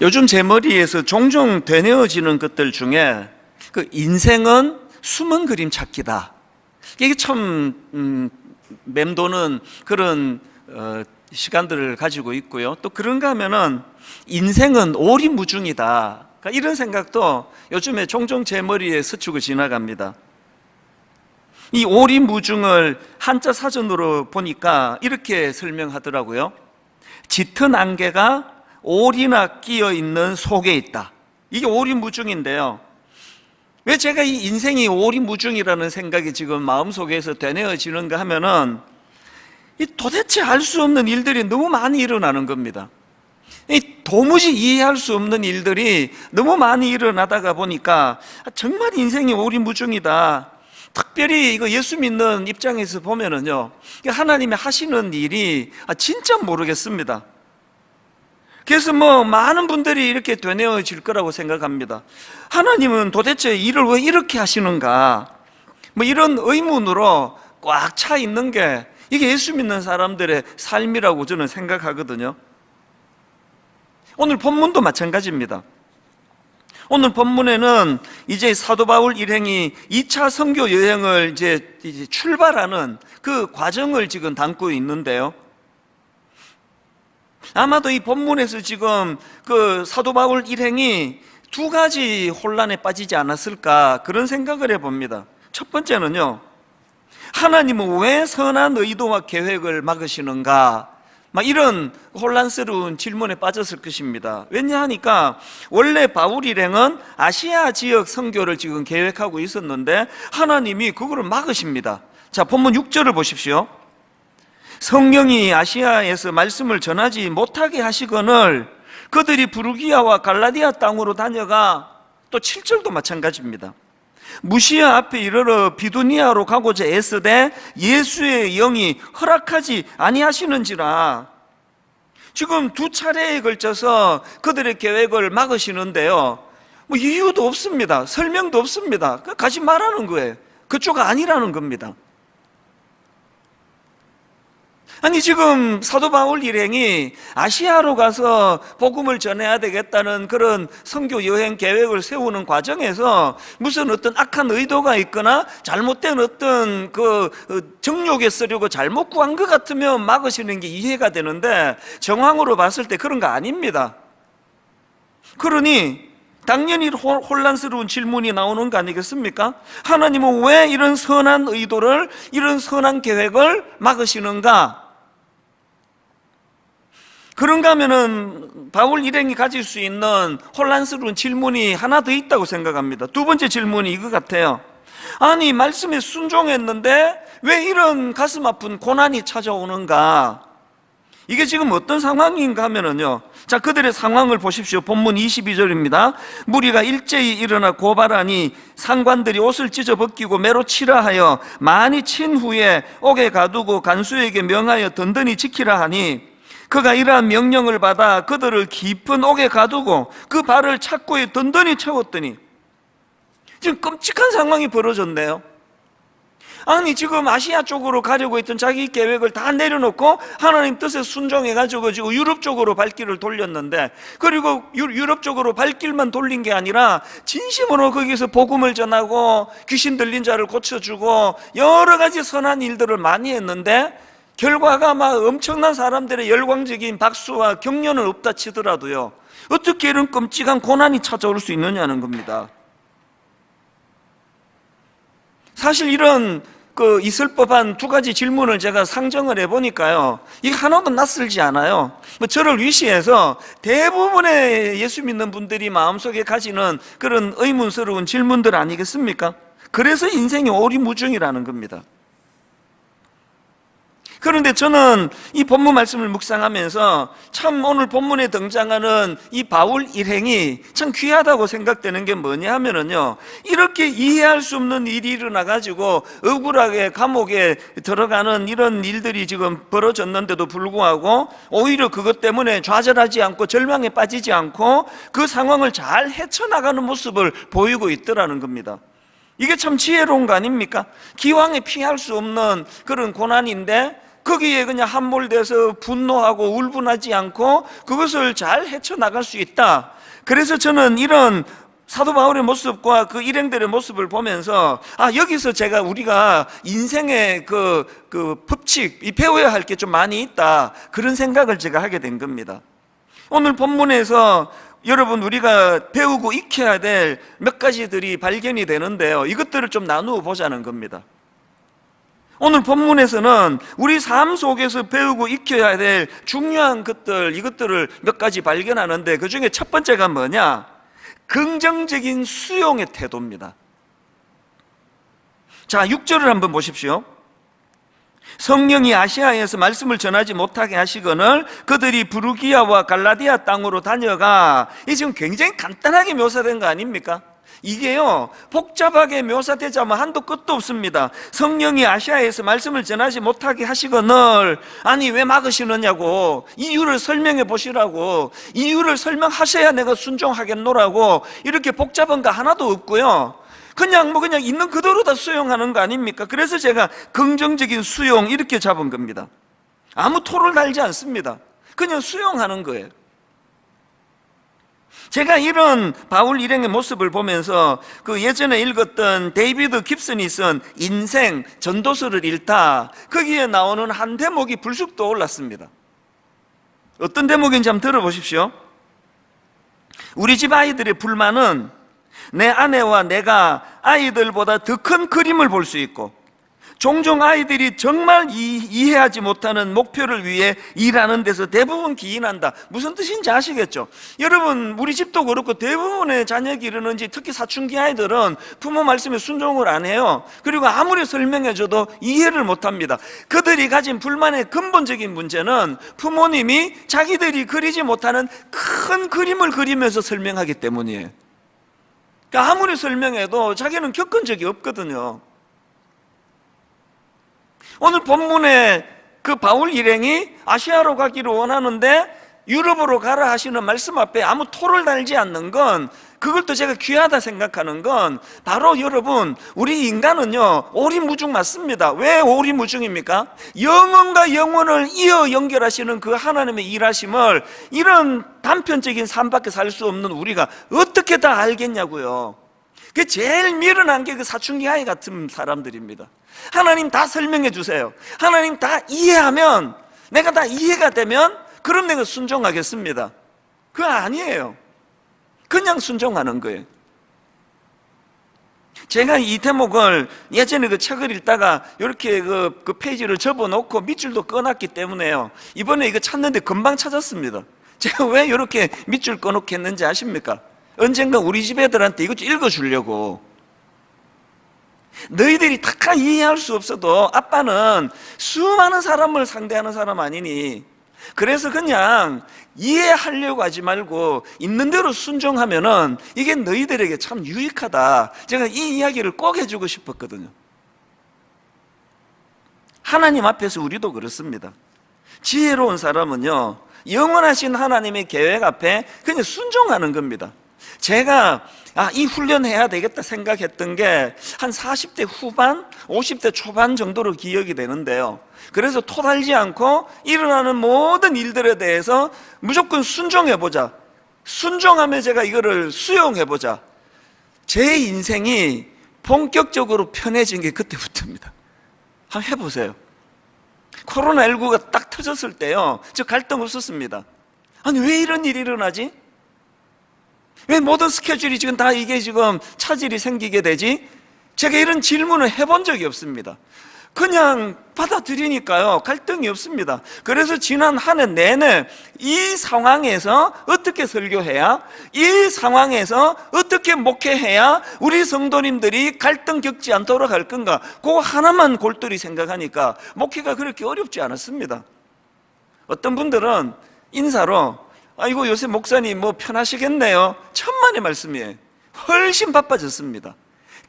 요즘 제 머리에서 종종 되뇌어지는 것들 중에 그 인생은 숨은 그림 찾기다. 이게 참 맴도는 그런 시간들을 가지고 있고요. 또 그런가 하면은 인생은 오리무중이다. 그러니까 이런 생각도 요즘에 종종 제 머리에 스치고 지나갑니다. 이 오리무중을 한자 사전으로 보니까 이렇게 설명하더라고요. 짙은 안개가 오리나 끼어 있는 속에 있다. 이게 오리무중인데요. 왜 제가 이 인생이 오리무중이라는 생각이 지금 마음속에서 되뇌어지는가 하면은 이 도대체 알 수 없는 일들이 너무 많이 일어나는 겁니다. 이 도무지 이해할 수 없는 일들이 너무 많이 일어나다가 보니까 정말 인생이 오리무중이다. 특별히 이거 예수 믿는 입장에서 보면은요, 하나님이 하시는 일이 진짜 모르겠습니다. 그래서 많은 분들이 이렇게 되뇌어질 거라고 생각합니다. 하나님은 도대체 일을 왜 이렇게 하시는가? 이런 의문으로 꽉 차 있는 게 이게 예수 믿는 사람들의 삶이라고 저는 생각하거든요. 오늘 본문도 마찬가지입니다. 오늘 본문에는 이제 사도 바울 일행이 2차 선교 여행을 이제 출발하는 그 과정을 지금 담고 있는데요. 아마도 이 본문에서 지금 그 사도 바울 일행이 두 가지 혼란에 빠지지 않았을까 그런 생각을 해봅니다. 첫 번째는요, 하나님은 왜 선한 의도와 계획을 막으시는가? 이런 혼란스러운 질문에 빠졌을 것입니다. 왜냐하니까 원래 바울 일행은 아시아 지역 선교를 지금 계획하고 있었는데 하나님이 그거를 막으십니다. 자, 본문 6절을 보십시오. 성령이 아시아에서 말씀을 전하지 못하게 하시거늘 그들이 부르기아와 갈라디아 땅으로 다녀가, 또 7절도 마찬가지입니다. 무시아 앞에 이르러 비두니아로 가고자 애쓰되 예수의 영이 허락하지 아니하시는지라. 지금 두 차례에 걸쳐서 그들의 계획을 막으시는데요, 이유도 없습니다. 설명도 없습니다. 가지 말라는 거예요. 그쪽 아니라는 겁니다. 아니, 지금 사도 바울 일행이 아시아로 가서 복음을 전해야 되겠다는 그런 선교 여행 계획을 세우는 과정에서 무슨 어떤 악한 의도가 있거나 잘못된 어떤 그 정욕에 쓰려고 잘못 구한 것 같으면 막으시는 게 이해가 되는데, 정황으로 봤을 때 그런 거 아닙니다. 그러니 당연히 혼란스러운 질문이 나오는 거 아니겠습니까? 하나님은 왜 이런 선한 의도를, 이런 선한 계획을 막으시는가? 그런가 하면은 바울 일행이 가질 수 있는 혼란스러운 질문이 하나 더 있다고 생각합니다. 두 번째 질문이 이거 같아요. 아니, 말씀에 순종했는데 왜 이런 가슴 아픈 고난이 찾아오는가? 이게 지금 어떤 상황인가 하면은요, 자, 그들의 상황을 보십시오. 본문 22절입니다. 무리가 일제히 일어나 고발하니 상관들이 옷을 찢어 벗기고 매로 치라 하여 많이 친 후에 옥에 가두고 간수에게 명하여 든든히 지키라 하니, 그가 이러한 명령을 받아 그들을 깊은 옥에 가두고 그 발을 착고에 든든히 채웠더니, 지금 끔찍한 상황이 벌어졌네요. 아니, 지금 아시아 쪽으로 가려고 했던 자기 계획을 다 내려놓고 하나님 뜻에 순종해가지고 지금 유럽 쪽으로 발길을 돌렸는데, 그리고 유럽 쪽으로 발길만 돌린 게 아니라 진심으로 거기서 복음을 전하고 귀신 들린 자를 고쳐주고 여러 가지 선한 일들을 많이 했는데, 결과가 엄청난 사람들의 열광적인 박수와 격려는 없다 치더라도요, 어떻게 이런 끔찍한 고난이 찾아올 수 있느냐는 겁니다. 사실 이런 있을 법한 두 가지 질문을 제가 상정을 해보니까요, 이게 하나도 낯설지 않아요. 저를 위시해서 대부분의 예수 믿는 분들이 마음속에 가지는 그런 의문스러운 질문들 아니겠습니까? 그래서 인생이 오리무중이라는 겁니다. 그런데 저는 이 본문 말씀을 묵상하면서 참 오늘 본문에 등장하는 이 바울 일행이 참 귀하다고 생각되는 게 뭐냐 하면은요, 이렇게 이해할 수 없는 일이 일어나가지고 억울하게 감옥에 들어가는 이런 일들이 지금 벌어졌는데도 불구하고 오히려 그것 때문에 좌절하지 않고 절망에 빠지지 않고 그 상황을 잘 헤쳐나가는 모습을 보이고 있더라는 겁니다. 이게 참 지혜로운 거 아닙니까? 기왕에 피할 수 없는 그런 고난인데 거기에 그냥 함몰돼서 분노하고 울분하지 않고 그것을 잘 헤쳐나갈 수 있다. 그래서 저는 이런 사도 바울의 모습과 그 일행들의 모습을 보면서 여기서 우리가 인생의 그 법칙, 배워야 할 게 좀 많이 있다, 그런 생각을 제가 하게 된 겁니다. 오늘 본문에서 여러분, 우리가 배우고 익혀야 될 몇 가지들이 발견이 되는데요, 이것들을 좀 나누어 보자는 겁니다. 오늘 본문에서는 우리 삶 속에서 배우고 익혀야 될 중요한 것들, 이것들을 몇 가지 발견하는데, 그 중에 첫 번째가 뭐냐? 긍정적인 수용의 태도입니다. 자, 6절을 한번 보십시오. 성령이 아시아에서 말씀을 전하지 못하게 하시거늘 그들이 부르기아와 갈라디아 땅으로 다녀가, 이 지금 굉장히 간단하게 묘사된 거 아닙니까? 이게요, 복잡하게 묘사되자면 한도 끝도 없습니다. 성령이 아시아에서 말씀을 전하지 못하게 하시거늘, 아니 왜 막으시느냐고, 이유를 설명해 보시라고, 이유를 설명하셔야 내가 순종하겠노라고, 이렇게 복잡한 거 하나도 없고요, 그냥 있는 그대로 다 수용하는 거 아닙니까? 그래서 제가 긍정적인 수용 이렇게 잡은 겁니다. 아무 토를 달지 않습니다. 그냥 수용하는 거예요. 제가 이런 바울 일행의 모습을 보면서 그 예전에 읽었던 데이비드 깁슨이 쓴 인생 전도서를 읽다, 거기에 나오는 한 대목이 불쑥 떠올랐습니다. 어떤 대목인지 한번 들어보십시오. 우리 집 아이들의 불만은 내 아내와 내가 아이들보다 더 큰 그림을 볼 수 있고, 종종 아이들이 정말 이해하지 못하는 목표를 위해 일하는 데서 대부분 기인한다. 무슨 뜻인지 아시겠죠? 여러분, 우리 집도 그렇고 대부분의 자녀 기르는지, 특히 사춘기 아이들은 부모 말씀에 순종을 안 해요. 그리고 아무리 설명해줘도 이해를 못합니다. 그들이 가진 불만의 근본적인 문제는 부모님이 자기들이 그리지 못하는 큰 그림을 그리면서 설명하기 때문이에요. 그러니까 아무리 설명해도 자기는 겪은 적이 없거든요. 오늘 본문에 그 바울 일행이 아시아로 가기를 원하는데 유럽으로 가라 하시는 말씀 앞에 아무 토를 달지 않는 건, 그걸 또 제가 귀하다 생각하는 건, 바로 여러분, 우리 인간은요, 오리무중 맞습니다. 왜 오리무중입니까? 영혼과 영혼을 이어 연결하시는 그 하나님의 일하심을 이런 단편적인 삶밖에 살 수 없는 우리가 어떻게 다 알겠냐고요. 그 제일 미련한 게 그 사춘기 아이 같은 사람들입니다. 하나님 다 설명해 주세요. 하나님 다 이해하면, 내가 다 이해가 되면 그럼 내가 순종하겠습니다. 그거 아니에요. 그냥 순종하는 거예요. 제가 이 대목을 예전에 그 책을 읽다가 이렇게 그 페이지를 접어놓고 밑줄도 꺼놨기 때문에요, 이번에 이거 찾는데 금방 찾았습니다. 제가 왜 이렇게 밑줄 꺼놓게 했는지 아십니까? 언젠가 우리 집 애들한테 이것 좀 읽어주려고. 너희들이 다 이해할 수 없어도 아빠는 수많은 사람을 상대하는 사람 아니니, 그래서 그냥 이해하려고 하지 말고 있는 대로 순종하면은 이게 너희들에게 참 유익하다. 제가 이 이야기를 꼭 해주고 싶었거든요. 하나님 앞에서 우리도 그렇습니다. 지혜로운 사람은요, 영원하신 하나님의 계획 앞에 그냥 순종하는 겁니다. 제가 이 훈련해야 되겠다 생각했던 게 한 40대 후반, 50대 초반 정도로 기억이 되는데요, 그래서 토달지 않고 일어나는 모든 일들에 대해서 무조건 순종해보자, 순종하면 제가 이거를 수용해보자, 제 인생이 본격적으로 편해진 게 그때부터입니다. 한번 해보세요. 코로나19가 딱 터졌을 때요, 저 갈등 없었습니다. 아니 왜 이런 일이 일어나지? 왜 모든 스케줄이 지금 다 이게 지금 차질이 생기게 되지? 제가 이런 질문을 해본 적이 없습니다. 그냥 받아들이니까요, 갈등이 없습니다. 그래서 지난 한 해 내내 이 상황에서 어떻게 설교해야, 이 상황에서 어떻게 목회해야 우리 성도님들이 갈등 겪지 않도록 할 건가, 그거 하나만 골똘히 생각하니까 목회가 그렇게 어렵지 않았습니다. 어떤 분들은 인사로 아이고 요새 목사님 뭐 편하시겠네요, 천만의 말씀이에요. 훨씬 바빠졌습니다.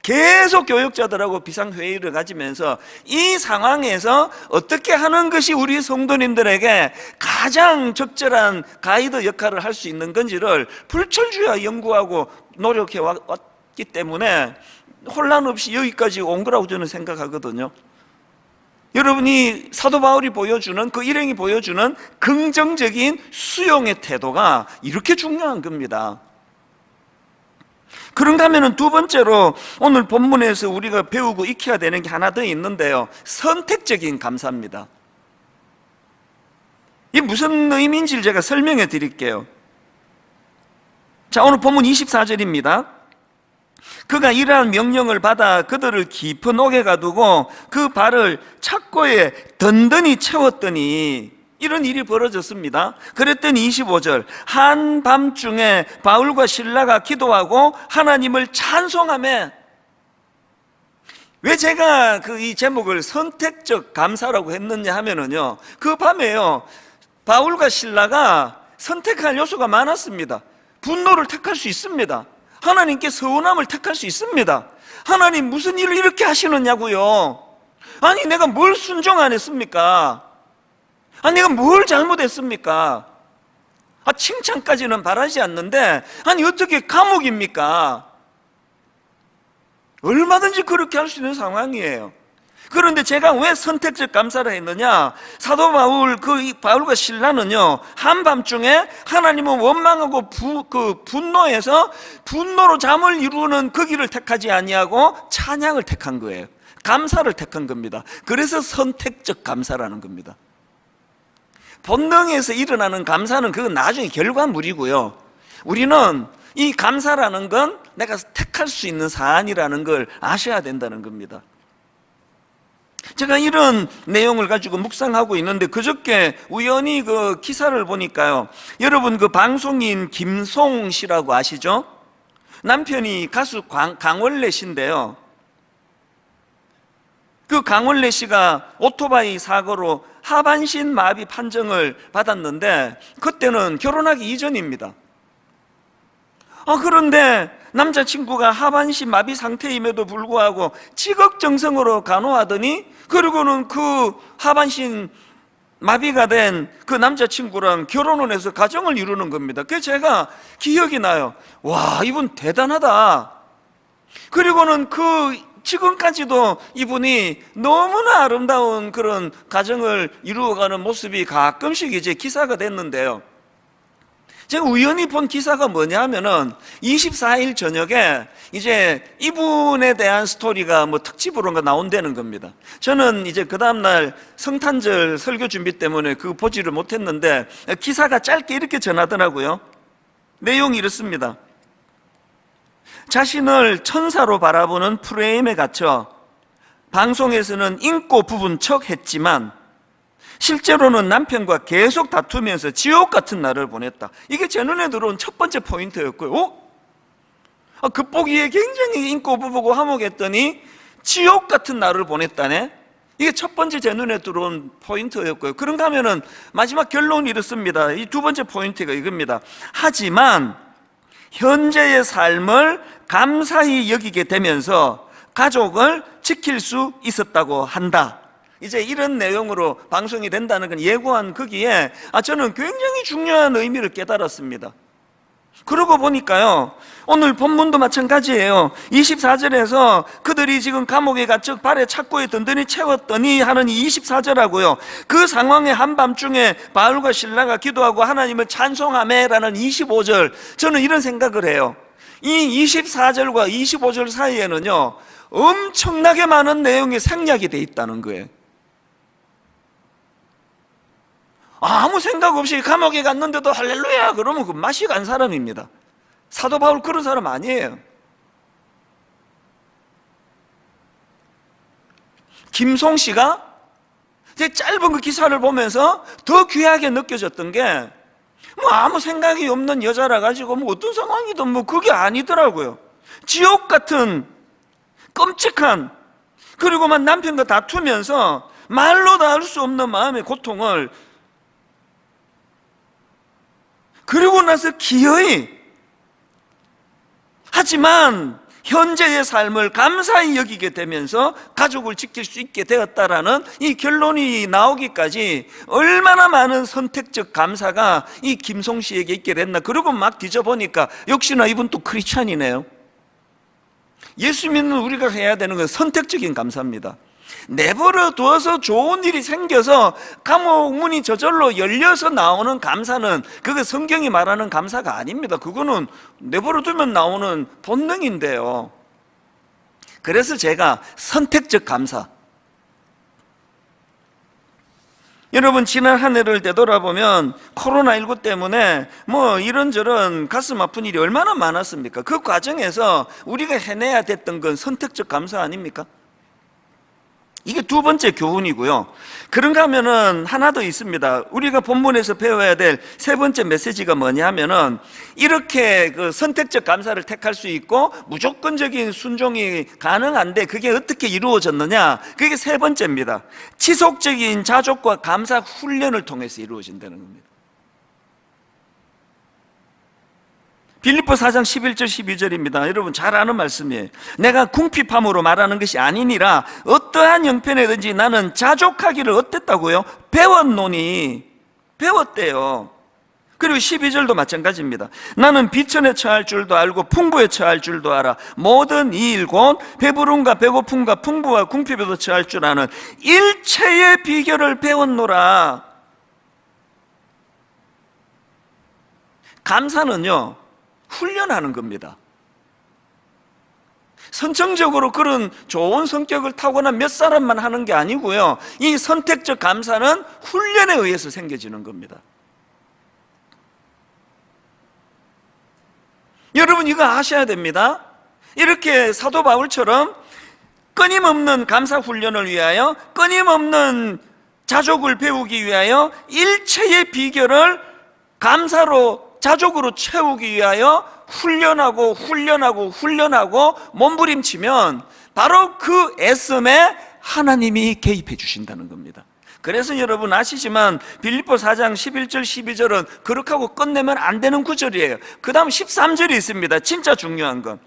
계속 교육자들하고 비상회의를 가지면서 이 상황에서 어떻게 하는 것이 우리 성도님들에게 가장 적절한 가이드 역할을 할 수 있는 건지를 불철주야 연구하고 노력해 왔기 때문에 혼란 없이 여기까지 온 거라고 저는 생각하거든요. 여러분이 사도 바울이 보여주는, 그 일행이 보여주는 긍정적인 수용의 태도가 이렇게 중요한 겁니다. 그런가 하면 두 번째로 오늘 본문에서 우리가 배우고 익혀야 되는 게 하나 더 있는데요, 선택적인 감사입니다. 이게 무슨 의미인지를 제가 설명해 드릴게요. 자, 오늘 본문 24절입니다. 그가 이러한 명령을 받아 그들을 깊은 옥에 가두고 그 발을 착고에 든든히 채웠더니, 이런 일이 벌어졌습니다. 그랬더니 25절, 한밤중에 바울과 실라가 기도하고 하나님을 찬송하며. 왜 제가 이 제목을 선택적 감사라고 했느냐 하면은요, 그 밤에요, 바울과 실라가 선택할 요소가 많았습니다. 분노를 택할 수 있습니다. 하나님께 서운함을 택할 수 있습니다. 하나님 무슨 일을 이렇게 하시느냐고요. 아니 내가 뭘 순종 안 했습니까? 아니 내가 뭘 잘못했습니까? 칭찬까지는 바라지 않는데 아니 어떻게 감옥입니까? 얼마든지 그렇게 할 수 있는 상황이에요. 그런데 제가 왜 선택적 감사를 했느냐, 사도 바울, 바울과 실라는요, 한밤중에 하나님은 원망하고 분노해서 분노로 잠을 이루는 그 길을 택하지 아니하고 찬양을 택한 거예요. 감사를 택한 겁니다. 그래서 선택적 감사라는 겁니다. 본능에서 일어나는 감사는 그건 나중에 결과물이고요, 우리는 이 감사라는 건 내가 택할 수 있는 사안이라는 걸 아셔야 된다는 겁니다. 제가 이런 내용을 가지고 묵상하고 있는데 그저께 우연히 그 기사를 보니까요, 여러분 그 방송인 김송 씨라고 아시죠? 남편이 가수 강원래 씨인데요, 그 강원래 씨가 오토바이 사고로 하반신 마비 판정을 받았는데 그때는 결혼하기 이전입니다. 그런데 남자친구가 하반신 마비 상태임에도 불구하고 지극정성으로 간호하더니, 그리고는 그 하반신 마비가 된 그 남자친구랑 결혼을 해서 가정을 이루는 겁니다. 그래서 제가 기억이 나요. 와, 이분 대단하다. 그리고는 지금까지도 이분이 너무나 아름다운 그런 가정을 이루어가는 모습이 가끔씩 이제 기사가 됐는데요, 제가 우연히 본 기사가 뭐냐 하면은 24일 저녁에 이제 이분에 대한 스토리가 특집으로 나온다는 겁니다. 저는 이제 그 다음날 성탄절 설교 준비 때문에 그거 보지를 못했는데 기사가 짧게 이렇게 전하더라고요. 내용이 이렇습니다. 자신을 천사로 바라보는 프레임에 갇혀 방송에서는 인고 부분 척 했지만 실제로는 남편과 계속 다투면서 지옥 같은 날을 보냈다. 이게 제 눈에 들어온 첫 번째 포인트였고요. 겉보기에 굉장히 인고 부부고 화목했더니 지옥 같은 날을 보냈다네. 이게 첫 번째 제 눈에 들어온 포인트였고요. 그런가 하면은 마지막 결론이 이렇습니다. 이 두 번째 포인트가 이겁니다. 하지만 현재의 삶을 감사히 여기게 되면서 가족을 지킬 수 있었다고 한다. 이제 이런 내용으로 방송이 된다는 건 예고한 거기에 저는 굉장히 중요한 의미를 깨달았습니다. 그러고 보니까요, 오늘 본문도 마찬가지예요. 24절에서 그들이 지금 감옥에 갇혀 발에 착고에 든든히 채웠더니 하는 이 24절하고요, 그 상황의 한밤중에 바울과 실라가 기도하고 하나님을 찬송하매라는 25절, 저는 이런 생각을 해요. 이 24절과 25절 사이에는요, 엄청나게 많은 내용이 생략이 돼 있다는 거예요. 아무 생각 없이 감옥에 갔는데도 할렐루야 그러면 그 맛이 간 사람입니다. 사도 바울 그런 사람 아니에요. 김송 씨가 제 짧은 그 기사를 보면서 더 귀하게 느껴졌던 게 아무 생각이 없는 여자라 가지고 어떤 상황이든 그게 아니더라고요. 지옥 같은 끔찍한, 그리고 남편과 다투면서 말로 다 할 수 없는 마음의 고통을, 그리고 나서 기어이, 하지만 현재의 삶을 감사히 여기게 되면서 가족을 지킬 수 있게 되었다라는 이 결론이 나오기까지 얼마나 많은 선택적 감사가 이 김송 씨에게 있게 됐나. 그리고 막 뒤져보니까 역시나 이분 또 크리스찬이네요. 예수 믿는 우리가 해야 되는 건 선택적인 감사입니다. 내버려 두어서 좋은 일이 생겨서 감옥 문이 저절로 열려서 나오는 감사는 그거 성경이 말하는 감사가 아닙니다. 그거는 내버려 두면 나오는 본능인데요. 그래서 제가 선택적 감사, 여러분 지난 한 해를 되돌아보면 코로나19 때문에 뭐 이런저런 가슴 아픈 일이 얼마나 많았습니까? 그 과정에서 우리가 해내야 됐던 건 선택적 감사 아닙니까? 이게 두 번째 교훈이고요. 그런가 하면은 하나 더 있습니다. 우리가 본문에서 배워야 될 세 번째 메시지가 뭐냐면은 이렇게 그 선택적 감사를 택할 수 있고 무조건적인 순종이 가능한데 그게 어떻게 이루어졌느냐? 그게 세 번째입니다. 지속적인 자족과 감사 훈련을 통해서 이루어진다는 겁니다. 빌립보 4장 11절 12절입니다. 여러분 잘 아는 말씀이에요. 내가 궁핍함으로 말하는 것이 아니니라 어떠한 형편에든지 나는 자족하기를 어땠다고요? 배웠노니. 배웠대요. 그리고 12절도 마찬가지입니다. 나는 비천에 처할 줄도 알고 풍부에 처할 줄도 알아. 모든 이 일 곧 배부름과 배고픔과 풍부와 궁핍에도 처할 줄 아는 일체의 비결을 배웠노라. 감사는요 훈련하는 겁니다. 선천적으로 그런 좋은 성격을 타고난 몇 사람만 하는 게 아니고요, 이 선택적 감사는 훈련에 의해서 생겨지는 겁니다. 여러분 이거 아셔야 됩니다. 이렇게 사도 바울처럼 끊임없는 감사 훈련을 위하여, 끊임없는 자족을 배우기 위하여 일체의 비결을 감사로 자족으로 채우기 위하여 훈련하고 몸부림치면 바로 그 애씀에 하나님이 개입해 주신다는 겁니다. 그래서 여러분 아시지만 빌립보 4장 11절 12절은 그렇게 하고 끝내면 안 되는 구절이에요. 그 다음 13절이 있습니다. 진짜 중요한 건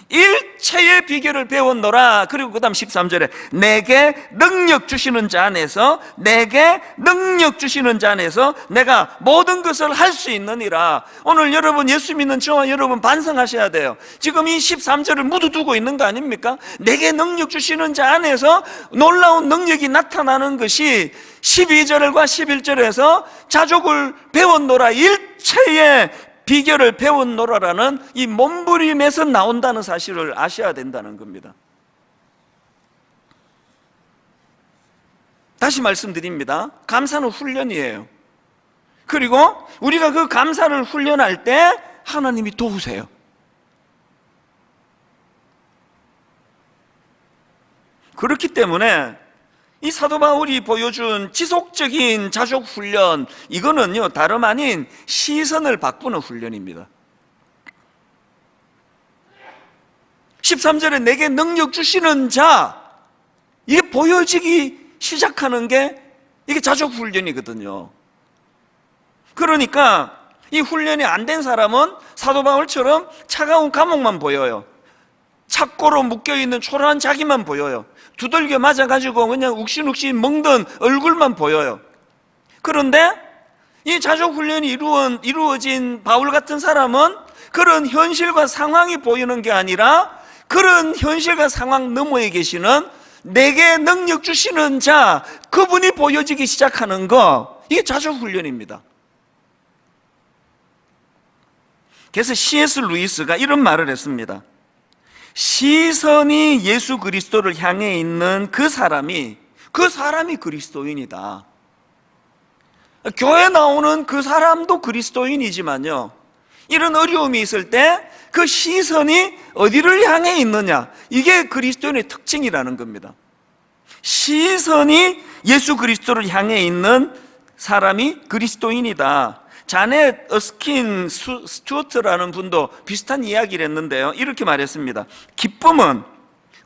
일체의 비결을 배웠노라. 그리고 그 다음 13절에 내게 능력 주시는 자 안에서, 내게 능력 주시는 자 안에서 내가 모든 것을 할 수 있느니라. 오늘 여러분 예수 믿는 저와 여러분 반성하셔야 돼요. 지금 이 13절을 묻어두고 있는 거 아닙니까? 내게 능력 주시는 자 안에서 놀라운 능력이 나타나는 것이 12절과 11절에서 자족을 배웠노라, 일체의 비결을 배웠노라라는 이 몸부림에서 나온다는 사실을 아셔야 된다는 겁니다. 다시 말씀드립니다. 감사는 훈련이에요. 그리고 우리가 그 감사를 훈련할 때 하나님이 도우세요. 그렇기 때문에 이 사도 바울이 보여준 지속적인 자족 훈련, 이거는요 다름 아닌 시선을 바꾸는 훈련입니다. 13절에 내게 능력 주시는 자, 이게 보여지기 시작하는 게 이게 자족 훈련이거든요. 그러니까 이 훈련이 안 된 사람은 사도 바울처럼 차가운 감옥만 보여요. 착고로 묶여있는 초라한 자기만 보여요. 두들겨 맞아가지고 그냥 욱신욱신 먹던 얼굴만 보여요. 그런데 이 자족훈련이 이루어진 바울 같은 사람은 그런 현실과 상황이 보이는 게 아니라 그런 현실과 상황 너머에 계시는 내게 능력 주시는 자, 그분이 보여지기 시작하는 거, 이게 자족훈련입니다. 그래서 C.S. 루이스가 이런 말을 했습니다. 시선이 예수 그리스도를 향해 있는 그 사람이 그리스도인이다. 교회 나오는 그 사람도 그리스도인이지만요, 이런 어려움이 있을 때 그 시선이 어디를 향해 있느냐, 이게 그리스도인의 특징이라는 겁니다. 시선이 예수 그리스도를 향해 있는 사람이 그리스도인이다. 자넷 어스킨 스튜어트라는 분도 비슷한 이야기를 했는데요, 이렇게 말했습니다. 기쁨은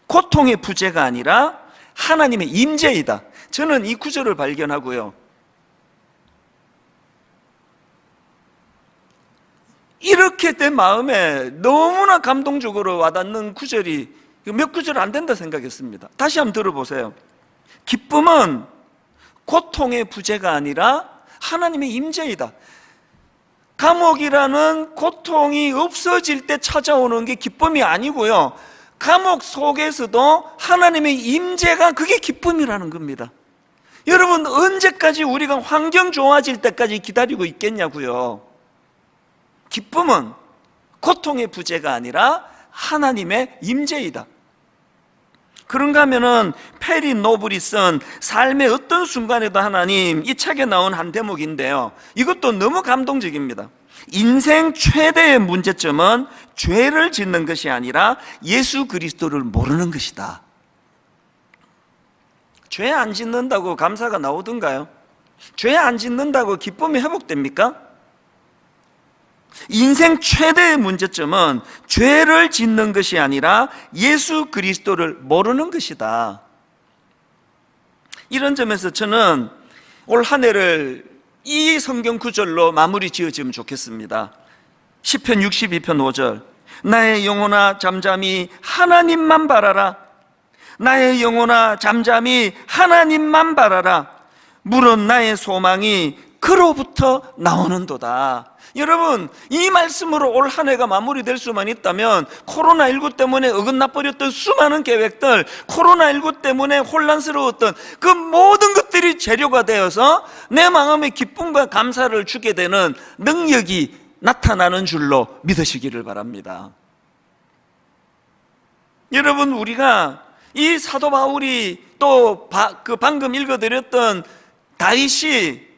고통의 부재가 아니라 하나님의 임재이다. 저는 이 구절을 발견하고요, 이렇게 내 마음에 너무나 감동적으로 와닿는 구절이 몇 구절 안 된다 생각했습니다. 다시 한번 들어보세요. 기쁨은 고통의 부재가 아니라 하나님의 임재이다. 감옥이라는 고통이 없어질 때 찾아오는 게 기쁨이 아니고요, 감옥 속에서도 하나님의 임재가 그게 기쁨이라는 겁니다. 여러분, 언제까지 우리가 환경 좋아질 때까지 기다리고 있겠냐고요. 기쁨은 고통의 부재가 아니라 하나님의 임재이다. 그런가 하면은 페리 노블이 쓴 삶의 어떤 순간에도 하나님, 이 책에 나온 한 대목인데요, 이것도 너무 감동적입니다. 인생 최대의 문제점은 죄를 짓는 것이 아니라 예수 그리스도를 모르는 것이다. 죄 안 짓는다고 감사가 나오던가요? 죄 안 짓는다고 기쁨이 회복됩니까? 인생 최대의 문제점은 죄를 짓는 것이 아니라 예수 그리스도를 모르는 것이다. 이런 점에서 저는 올 한 해를 이 성경 구절로 마무리 지어지면 좋겠습니다. 시편 62편 5절, 나의 영혼아 잠잠히 하나님만 바라라. 나의 영혼아 잠잠히 하나님만 바라라. 물은 나의 소망이 그로부터 나오는도다. 여러분, 이 말씀으로 올 한 해가 마무리될 수만 있다면 코로나19 때문에 어긋나버렸던 수많은 계획들, 코로나19 때문에 혼란스러웠던 그 모든 것들이 재료가 되어서 내 마음에 기쁨과 감사를 주게 되는 능력이 나타나는 줄로 믿으시기를 바랍니다. 여러분, 우리가 이 사도 바울이 또 방금 읽어드렸던 다윗이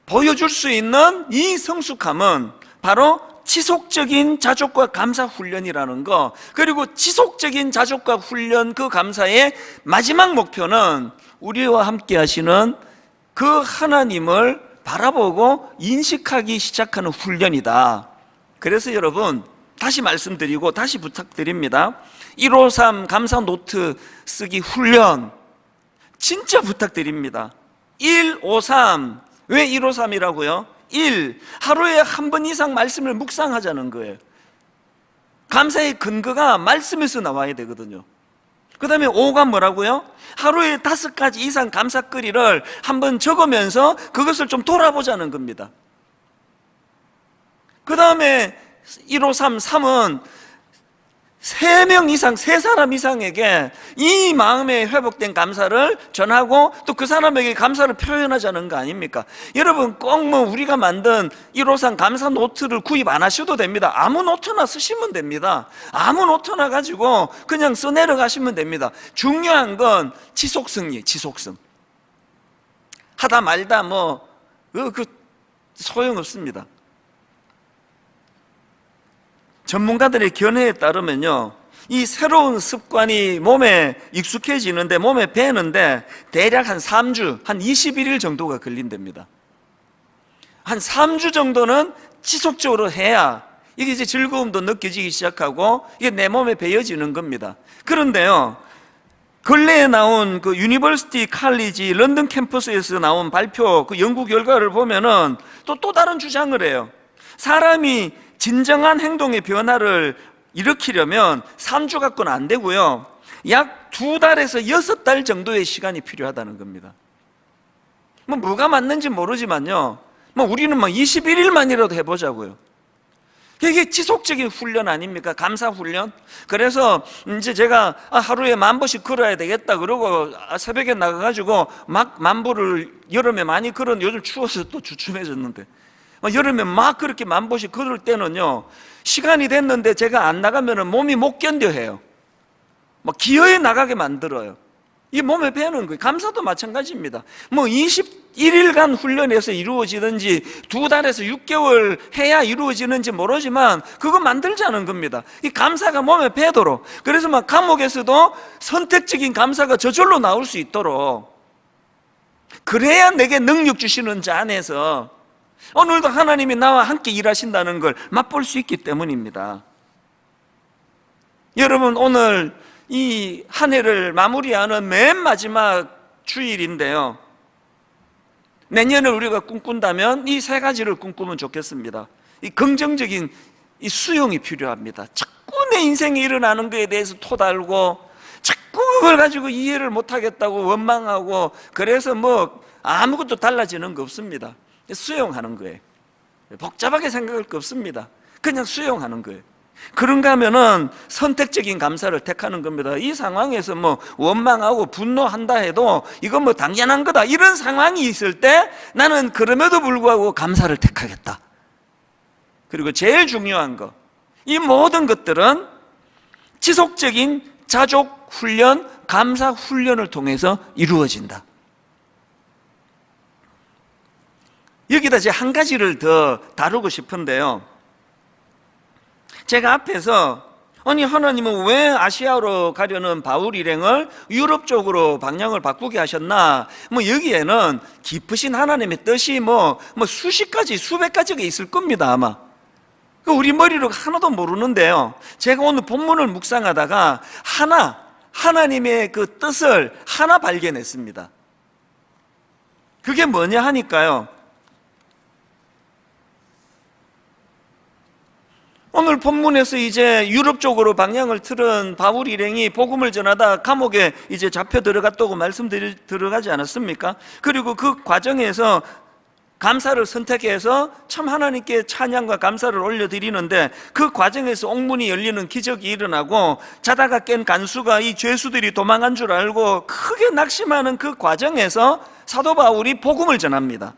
보여줄 수 있는 이 성숙함은 바로 지속적인 자족과 감사 훈련이라는 거, 그리고 지속적인 자족과 훈련, 그 감사의 마지막 목표는 우리와 함께 하시는 그 하나님을 바라보고 인식하기 시작하는 훈련이다. 그래서 여러분, 다시 말씀드리고 다시 부탁드립니다. 153 감사 노트 쓰기 훈련 진짜 부탁드립니다. 153, 왜 153이라고요? 1. 하루에 한 번 이상 말씀을 묵상하자는 거예요. 감사의 근거가 말씀에서 나와야 되거든요. 그 다음에 5가 뭐라고요? 하루에 5가지 이상 감사거리를 한번 적으면서 그것을 좀 돌아보자는 겁니다. 그 다음에 153, 3은 3명 이상, 3사람 이상에게 이 마음에 회복된 감사를 전하고 또 그 사람에게 감사를 표현하자는 거 아닙니까? 여러분, 꼭 뭐 우리가 만든 153 감사 노트를 구입 안 하셔도 됩니다. 아무 노트나 쓰시면 됩니다. 아무 노트나 가지고 그냥 써내려가시면 됩니다. 중요한 건 지속성이에요. 지속성. 하다 말다 소용없습니다. 전문가들의 견해에 따르면요, 이 새로운 습관이 몸에 익숙해지는데, 몸에 배는데 대략 한 3주, 한 21일 정도가 걸린답니다. 한 3주 정도는 지속적으로 해야 이게 이제 즐거움도 느껴지기 시작하고 이게 내 몸에 배어지는 겁니다. 그런데요, 근래에 나온 그 유니버시티 칼리지 런던 캠퍼스에서 나온 발표, 그 연구 결과를 보면은 또 다른 주장을 해요. 사람이 진정한 행동의 변화를 일으키려면 3주 갖고는 안 되고요, 약 2달에서 6달 정도의 시간이 필요하다는 겁니다. 뭐가 맞는지 모르지만요, 우리는 21일만이라도 해보자고요. 이게 지속적인 훈련 아닙니까? 감사 훈련. 그래서 이제 제가 하루에 10,000보씩 걸어야 되겠다 그러고 새벽에 나가가지고 막 10,000보를 여름에 많이 걸은, 요즘 추워서 또 주춤해졌는데 여름에 막 그렇게 10,000보씩 걸을 때는요, 시간이 됐는데 제가 안 나가면 몸이 못 견뎌 해요. 기어에 나가게 만들어요. 이 몸에 배는 거예요. 감사도 마찬가지입니다. 21일간 훈련해서 이루어지는지 2달에서 6개월 해야 이루어지는지 모르지만 그거 만들자는 겁니다. 이 감사가 몸에 배도록. 그래서 감옥에서도 선택적인 감사가 저절로 나올 수 있도록, 그래야 내게 능력 주시는 자 안에서 오늘도 하나님이 나와 함께 일하신다는 걸 맛볼 수 있기 때문입니다. 여러분, 오늘 이 한 해를 마무리하는 맨 마지막 주일인데요, 내년을 우리가 꿈꾼다면 이 3가지를 꿈꾸면 좋겠습니다. 이 긍정적인 이 수용이 필요합니다. 자꾸 내 인생에 일어나는 것에 대해서 토달고 자꾸 그걸 가지고 이해를 못하겠다고 원망하고, 그래서 아무것도 달라지는 거 없습니다. 수용하는 거예요. 복잡하게 생각할 거 없습니다. 그냥 수용하는 거예요. 그런가 하면은 선택적인 감사를 택하는 겁니다. 이 상황에서 뭐 원망하고 분노한다 해도 이건 뭐 당연한 거다, 이런 상황이 있을 때 나는 그럼에도 불구하고 감사를 택하겠다. 그리고 제일 중요한 거, 이 모든 것들은 지속적인 자족 훈련, 감사 훈련을 통해서 이루어진다. 여기다 이제 한 가지를 더 다루고 싶은데요. 제가 앞에서 아니 하나님은 왜 아시아로 가려는 바울 일행을 유럽 쪽으로 방향을 바꾸게 하셨나? 뭐 여기에는 깊으신 하나님의 뜻이 뭐 수십 가지, 수백 가지가 있을 겁니다, 아마. 우리 머리로 하나도 모르는데요. 제가 오늘 본문을 묵상하다가 하나님의 그 뜻을 하나 발견했습니다. 그게 뭐냐 하니까요, 오늘 본문에서 이제 유럽 쪽으로 방향을 틀은 바울 일행이 복음을 전하다 감옥에 이제 잡혀 들어갔다고 들어가지 않았습니까? 그리고 그 과정에서 감사를 선택해서 참 하나님께 찬양과 감사를 올려드리는데, 그 과정에서 옥문이 열리는 기적이 일어나고 자다가 깬 간수가 이 죄수들이 도망한 줄 알고 크게 낙심하는 그 과정에서 사도 바울이 복음을 전합니다.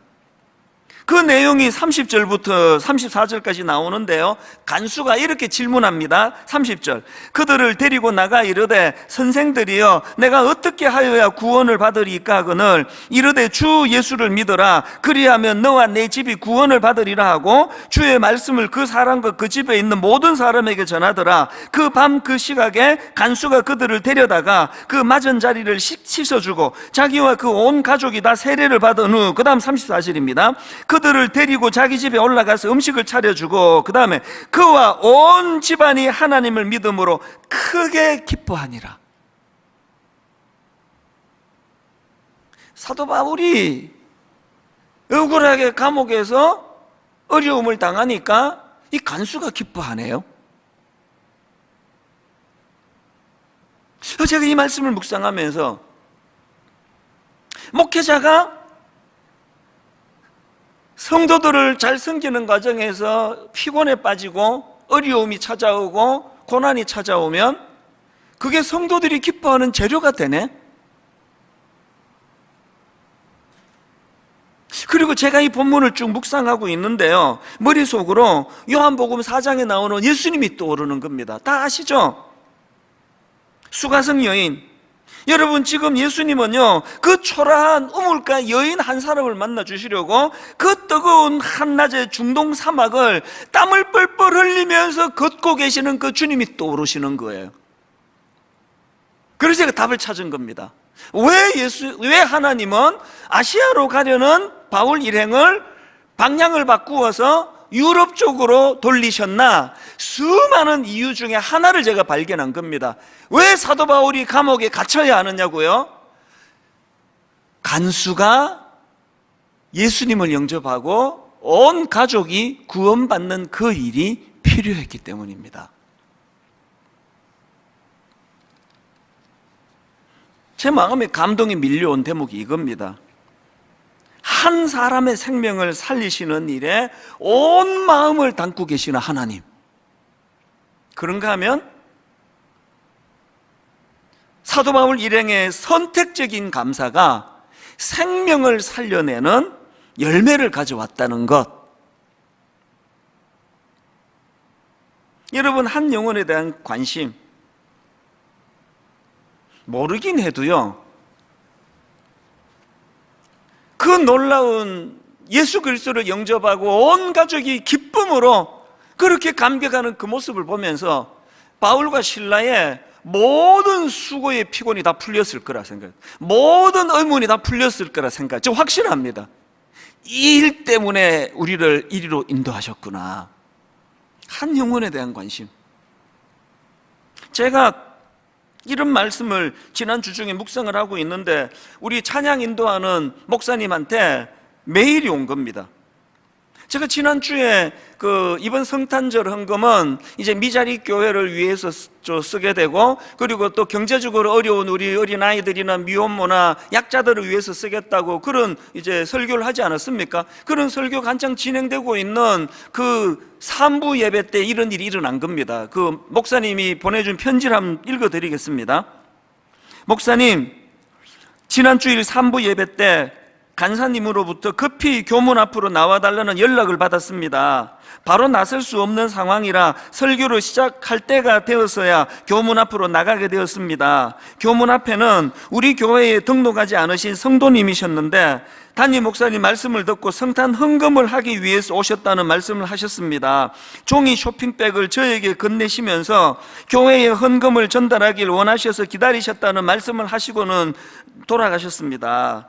그 내용이 30절부터 34절까지 나오는데요, 간수가 이렇게 질문합니다. 30절, 그들을 데리고 나가 이르되 선생들이여 내가 어떻게 하여야 구원을 받으리까 하거늘 이르되 주 예수를 믿어라, 그리하면 너와 내 집이 구원을 받으리라 하고 주의 말씀을 그 사람과 그 집에 있는 모든 사람에게 전하더라. 그 밤 그 시각에 간수가 그들을 데려다가 그 맞은 자리를 씻어주고 자기와 그 온 가족이 다 세례를 받은 후, 그 다음 34절입니다. 그들을 데리고 자기 집에 올라가서 음식을 차려주고 그 다음에 그와 온 집안이 하나님을 믿음으로 크게 기뻐하니라. 사도 바울이 억울하게 감옥에서 어려움을 당하니까 이 간수가 기뻐하네요. 제가 이 말씀을 묵상하면서 목회자가 성도들을 잘 섬기는 과정에서 피곤에 빠지고 어려움이 찾아오고 고난이 찾아오면 그게 성도들이 기뻐하는 재료가 되네. 그리고 제가 이 본문을 쭉 묵상하고 있는데요, 머릿속으로 요한복음 4장에 나오는 예수님이 떠오르는 겁니다. 다 아시죠? 수가성 여인. 여러분, 지금 예수님은요, 그 초라한 우물가 여인 한 사람을 만나 주시려고 그 뜨거운 한낮의 중동 사막을 땀을 뻘뻘 흘리면서 걷고 계시는 그 주님이 떠오르시는 거예요. 그래서 제가 답을 찾은 겁니다. 왜 하나님은 아시아로 가려는 바울 일행을 방향을 바꾸어서 유럽 쪽으로 돌리셨나? 수많은 이유 중에 하나를 제가 발견한 겁니다. 왜 사도 바울이 감옥에 갇혀야 하느냐고요? 간수가 예수님을 영접하고 온 가족이 구원받는 그 일이 필요했기 때문입니다. 제 마음에 감동이 밀려온 대목이 이겁니다. 한 사람의 생명을 살리시는 일에 온 마음을 담고 계시는 하나님. 그런가 하면 사도 바울 일행의 선택적인 감사가 생명을 살려내는 열매를 가져왔다는 것. 여러분, 한 영혼에 대한 관심 모르긴 해도요, 그 놀라운 예수 그리스도를 영접하고 온 가족이 기쁨으로 그렇게 감격하는 그 모습을 보면서 바울과 실라의 모든 수고의 피곤이 다 풀렸을 거라 생각해요. 모든 의문이 다 풀렸을 거라 생각해요. 저 확신합니다. 이 일 때문에 우리를 이리로 인도하셨구나. 한 영혼에 대한 관심. 제가 이런 말씀을 지난주 중에 묵상을 하고 있는데 우리 찬양 인도하는 목사님한테 메일이 온 겁니다. 제가 지난주에 이번 성탄절 헌금은 이제 미자리 교회를 위해서 쓰게 되고, 그리고 또 경제적으로 어려운 우리 어린아이들이나 미혼모나 약자들을 위해서 쓰겠다고 그런 이제 설교를 하지 않았습니까? 그런 설교가 한창 진행되고 있는 그 산부 예배 때 이런 일이 일어난 겁니다. 그 목사님이 보내준 편지를 한번 읽어드리겠습니다. 목사님, 지난 주일 산부 예배 때 간사님으로부터 급히 교문 앞으로 나와달라는 연락을 받았습니다. 바로 나설 수 없는 상황이라 설교를 시작할 때가 되어서야 교문 앞으로 나가게 되었습니다. 교문 앞에는 우리 교회에 등록하지 않으신 성도님이셨는데 담임 목사님 말씀을 듣고 성탄 헌금을 하기 위해서 오셨다는 말씀을 하셨습니다. 종이 쇼핑백을 저에게 건네시면서 교회에 헌금을 전달하길 원하셔서 기다리셨다는 말씀을 하시고는 돌아가셨습니다.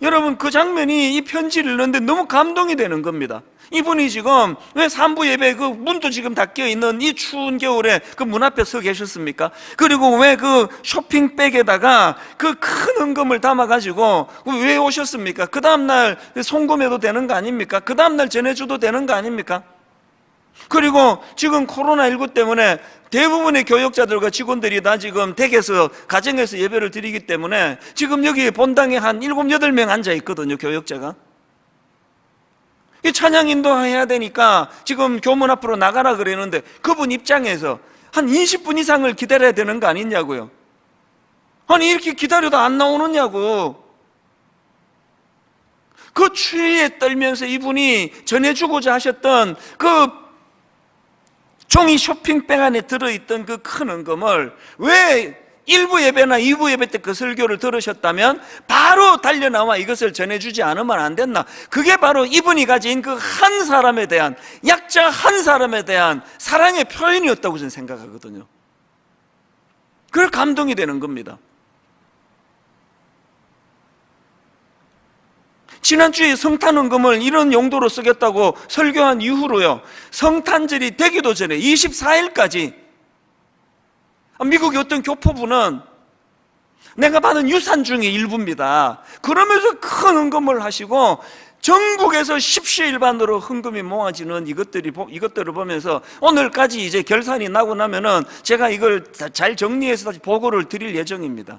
여러분, 그 장면이 이 편지를 읽는데 너무 감동이 되는 겁니다. 이분이 지금 왜 산부 예배 그 문도 지금 닫혀 있는 이 추운 겨울에 그 문 앞에 서 계셨습니까? 그리고 왜 그 쇼핑백에다가 그 큰 헌금을 담아가지고 왜 오셨습니까? 그 다음날 송금해도 되는 거 아닙니까? 그 다음날 전해줘도 되는 거 아닙니까? 그리고 지금 코로나19 때문에 대부분의 교역자들과 직원들이 다 지금 댁에서, 가정에서 예배를 드리기 때문에 지금 여기 본당에 한 7, 8명 앉아 있거든요, 교역자가. 이 찬양 인도해야 되니까 지금 교문 앞으로 나가라 그러는데 그분 입장에서 한 20분 이상을 기다려야 되는 거 아니냐고요. 아니, 이렇게 기다려도 안 나오느냐고. 그 추위에 떨면서 이분이 전해주고자 하셨던 그 종이 쇼핑백 안에 들어있던 그 큰 헌금을 왜 1부 예배나 2부 예배 때 그 설교를 들으셨다면 바로 달려나와 이것을 전해주지 않으면 안 됐나? 그게 바로 이분이 가진 그 한 사람에 대한, 약자 한 사람에 대한 사랑의 표현이었다고 저는 생각하거든요. 그걸 감동이 되는 겁니다. 지난주에 성탄 헌금을 이런 용도로 쓰겠다고 설교한 이후로요, 성탄절이 되기도 전에 24일까지 미국의 어떤 교포부는 내가 받은 유산 중의 일부입니다. 그러면서 큰 헌금을 하시고 전국에서 십시일반으로 헌금이 모아지는 이것들을 보면서 오늘까지 이제 결산이 나고 나면은 제가 이걸 잘 정리해서 다시 보고를 드릴 예정입니다.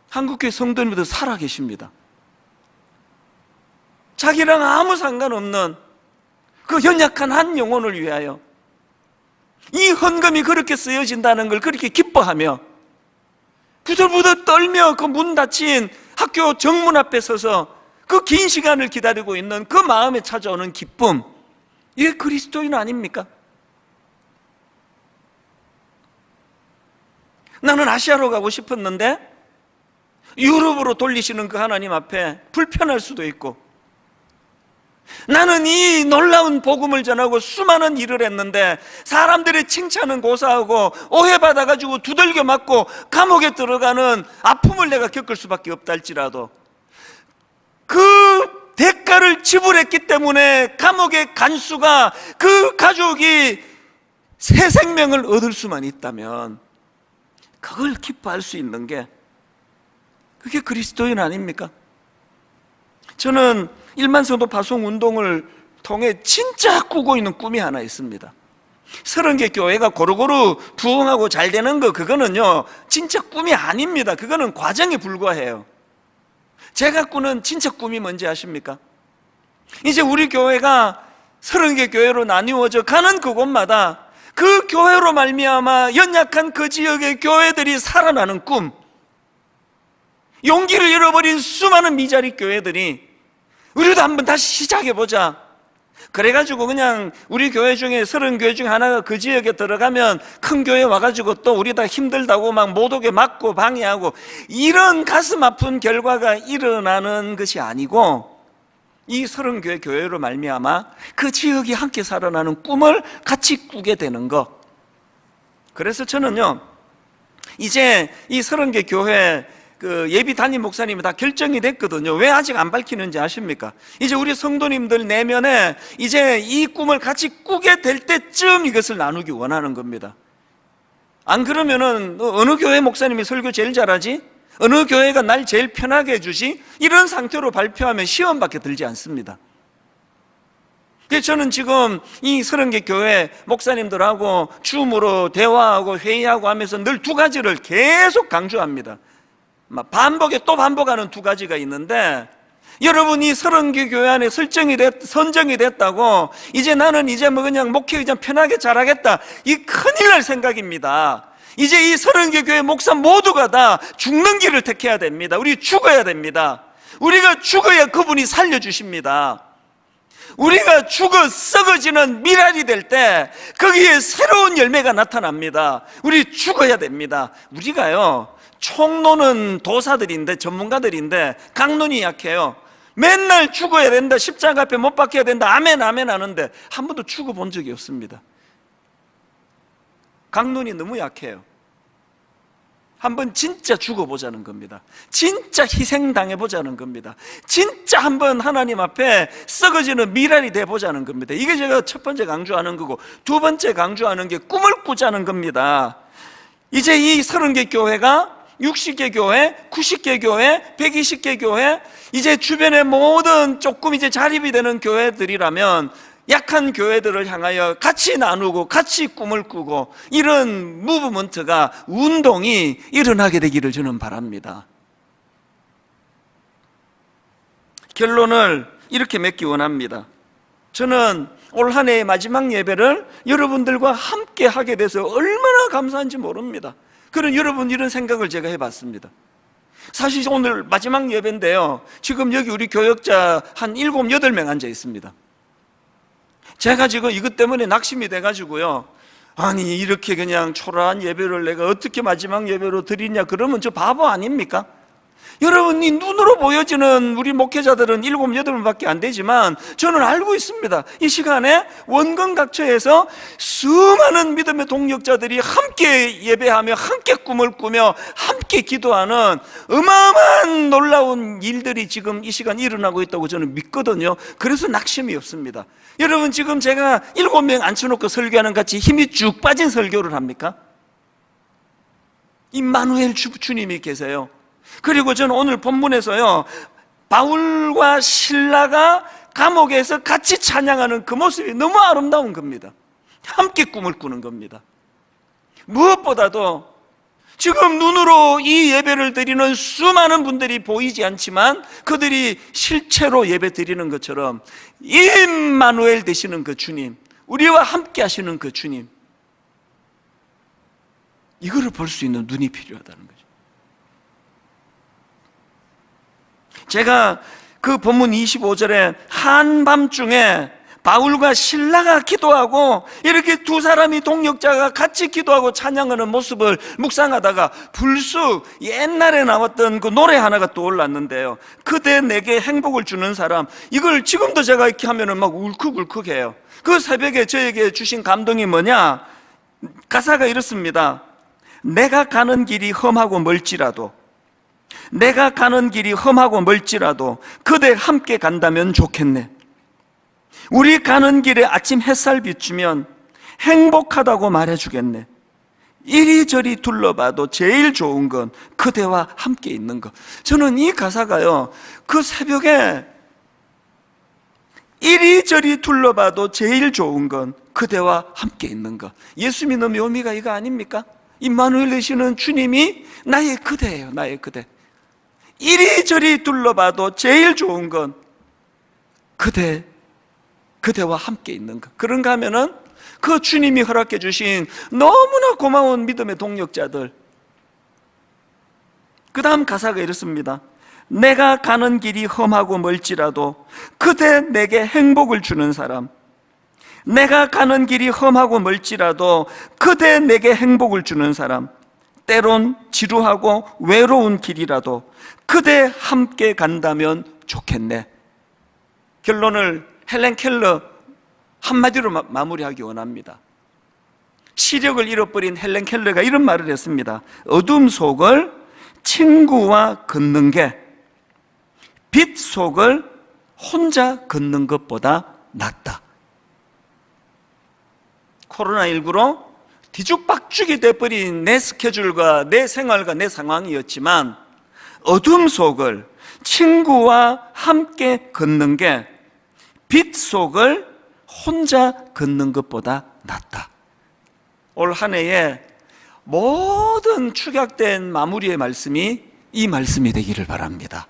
한국교회 성도님들 살아 계십니다. 자기랑 아무 상관없는 그 연약한 한 영혼을 위하여 이 헌금이 그렇게 쓰여진다는 걸 그렇게 기뻐하며 부들부들 떨며 그 문 닫힌 학교 정문 앞에 서서 그 긴 시간을 기다리고 있는 그 마음에 찾아오는 기쁨, 이게 그리스도인 아닙니까? 나는 아시아로 가고 싶었는데 유럽으로 돌리시는 그 하나님 앞에 불편할 수도 있고, 나는 이 놀라운 복음을 전하고 수많은 일을 했는데 사람들의 칭찬은 고사하고 오해받아가지고 두들겨 맞고 감옥에 들어가는 아픔을 내가 겪을 수밖에 없다 할지라도 그 대가를 지불했기 때문에 감옥에 간 수가, 그 가족이 새 생명을 얻을 수만 있다면 그걸 기뻐할 수 있는 게 그게 그리스도인 아닙니까? 저는 일만 성도 파송 운동을 통해 진짜 꾸고 있는 꿈이 하나 있습니다. 30개 교회가 고루고루 부흥하고 잘 되는 거, 그거는요 진짜 꿈이 아닙니다. 그거는 과정에 불과해요. 제가 꾸는 진짜 꿈이 뭔지 아십니까? 이제 우리 교회가 30개 교회로 나뉘어져 가는 그곳마다 그 교회로 말미암아 연약한 그 지역의 교회들이 살아나는 꿈, 용기를 잃어버린 수많은 미자리 교회들이 우리도 한번 다시 시작해보자. 그래가지고 그냥 우리 교회 중에 30교회 중에 하나가 그 지역에 들어가면 큰 교회 와가지고 또 우리 다 힘들다고 막 못 오게 막고 방해하고, 이런 가슴 아픈 결과가 일어나는 것이 아니고 이 30교회 교회로 말미암아 그 지역이 함께 살아나는 꿈을 같이 꾸게 되는 것. 그래서 저는요 이제 이 30개 교회 그 예비 담임 목사님이 다 결정이 됐거든요. 왜 아직 안 밝히는지 아십니까? 이제 우리 성도님들 내면에 이제 이 꿈을 같이 꾸게 될 때쯤 이것을 나누기 원하는 겁니다. 안 그러면은 어느 교회 목사님이 설교 제일 잘하지? 어느 교회가 날 제일 편하게 해주지? 이런 상태로 발표하면 시험밖에 들지 않습니다. 그래서 저는 지금 이 30개 교회 목사님들하고 줌으로 대화하고 회의하고 하면서 늘 두 가지를 계속 강조합니다. 반복에 또 반복하는 두 가지가 있는데, 여러분이 30개 교회 안에 선정이 됐다고 이제 나는 이제 뭐 그냥 목회 그냥 편하게 잘하겠다, 이 큰일 날 생각입니다. 이제 이 30개 교회 목사 모두가 다 죽는 길을 택해야 됩니다. 우리 죽어야 됩니다. 우리가 죽어야 그분이 살려주십니다. 우리가 죽어 썩어지는 미랄이 될 때 거기에 새로운 열매가 나타납니다. 우리 죽어야 됩니다. 우리가요, 총노는 도사들인데, 전문가들인데 강론이 약해요. 맨날 죽어야 된다, 십자가 앞에 못 박혀야 된다, 아멘 아멘 하는데 한 번도 죽어본 적이 없습니다. 강론이 너무 약해요. 한번 진짜 죽어보자는 겁니다. 진짜 희생당해보자는 겁니다. 진짜 한번 하나님 앞에 썩어지는 미랄이 돼보자는 겁니다. 이게 제가 첫 번째 강조하는 거고, 두 번째 강조하는 게 꿈을 꾸자는 겁니다. 이제 이 30개 교회가 60개 교회, 90개 교회, 120개 교회, 이제 주변의 모든 조금 이제 자립이 되는 교회들이라면 약한 교회들을 향하여 같이 나누고 같이 꿈을 꾸고, 이런 무브먼트가, 운동이 일어나게 되기를 저는 바랍니다. 결론을 이렇게 맺기 원합니다. 저는 올 한 해의 마지막 예배를 여러분들과 함께 하게 돼서 얼마나 감사한지 모릅니다. 그런 여러분 이런 생각을 제가 해봤습니다. 사실 오늘 마지막 예배인데요, 지금 여기 우리 교역자 한 7, 8명 앉아 있습니다. 제가 지금 이것 때문에 낙심이 돼가지고요, 아니 이렇게 그냥 초라한 예배를 내가 어떻게 마지막 예배로 드리냐, 그러면 저 바보 아닙니까? 여러분이 눈으로 보여지는 우리 목회자들은 7, 8명밖에 안 되지만 저는 알고 있습니다. 이 시간에 원근각처에서 수많은 믿음의 동력자들이 함께 예배하며 함께 꿈을 꾸며 함께 기도하는 어마어마한 놀라운 일들이 지금 이 시간 일어나고 있다고 저는 믿거든요. 그래서 낙심이 없습니다. 여러분, 지금 제가 7명 앉혀놓고 설교하는 같이 힘이 쭉 빠진 설교를 합니까? 임마누엘 주님이 계세요. 그리고 저는 오늘 본문에서요, 바울과 실라가 감옥에서 같이 찬양하는 그 모습이 너무 아름다운 겁니다. 함께 꿈을 꾸는 겁니다. 무엇보다도 지금 눈으로 이 예배를 드리는 수많은 분들이 보이지 않지만 그들이 실체로 예배 드리는 것처럼 임마누엘 되시는 그 주님, 우리와 함께 하시는 그 주님, 이거를 볼 수 있는 눈이 필요하다는 거죠. 제가 그 본문 25절에 한밤중에 바울과 실라가 기도하고 이렇게 두 사람이 동역자가 같이 기도하고 찬양하는 모습을 묵상하다가 불쑥 옛날에 나왔던 그 노래 하나가 떠올랐는데요, 그대 내게 행복을 주는 사람. 이걸 지금도 제가 이렇게 하면은 막 울컥울컥해요. 그 새벽에 저에게 주신 감동이 뭐냐, 가사가 이렇습니다. 내가 가는 길이 험하고 멀지라도, 내가 가는 길이 험하고 멀지라도 그대 함께 간다면 좋겠네. 우리 가는 길에 아침 햇살 비추면 행복하다고 말해주겠네. 이리저리 둘러봐도 제일 좋은 건 그대와 함께 있는 것. 저는 이 가사가요, 그 새벽에 이리저리 둘러봐도 제일 좋은 건 그대와 함께 있는 것. 예수 믿는 묘미가 이거 아닙니까? 임마누엘 되시는 주님이 나의 그대예요. 나의 그대. 이리저리 둘러봐도 제일 좋은 건 그대와 함께 있는 것. 그런가 하면은 그 주님이 허락해 주신 너무나 고마운 믿음의 동력자들. 그 다음 가사가 이렇습니다. 내가 가는 길이 험하고 멀지라도 그대 내게 행복을 주는 사람. 내가 가는 길이 험하고 멀지라도 그대 내게 행복을 주는 사람. 때론 지루하고 외로운 길이라도 그대 함께 간다면 좋겠네. 결론을 헬렌 켈러 한마디로 마무리하기 원합니다. 시력을 잃어버린 헬렌 켈러가 이런 말을 했습니다. 어둠 속을 친구와 걷는 게 빛 속을 혼자 걷는 것보다 낫다. 코로나19로 뒤죽박죽이 돼버린 내 스케줄과 내 생활과 내 상황이었지만 어둠 속을 친구와 함께 걷는 게 빛 속을 혼자 걷는 것보다 낫다. 올 한 해에 모든 축약된 마무리의 말씀이 이 말씀이 되기를 바랍니다.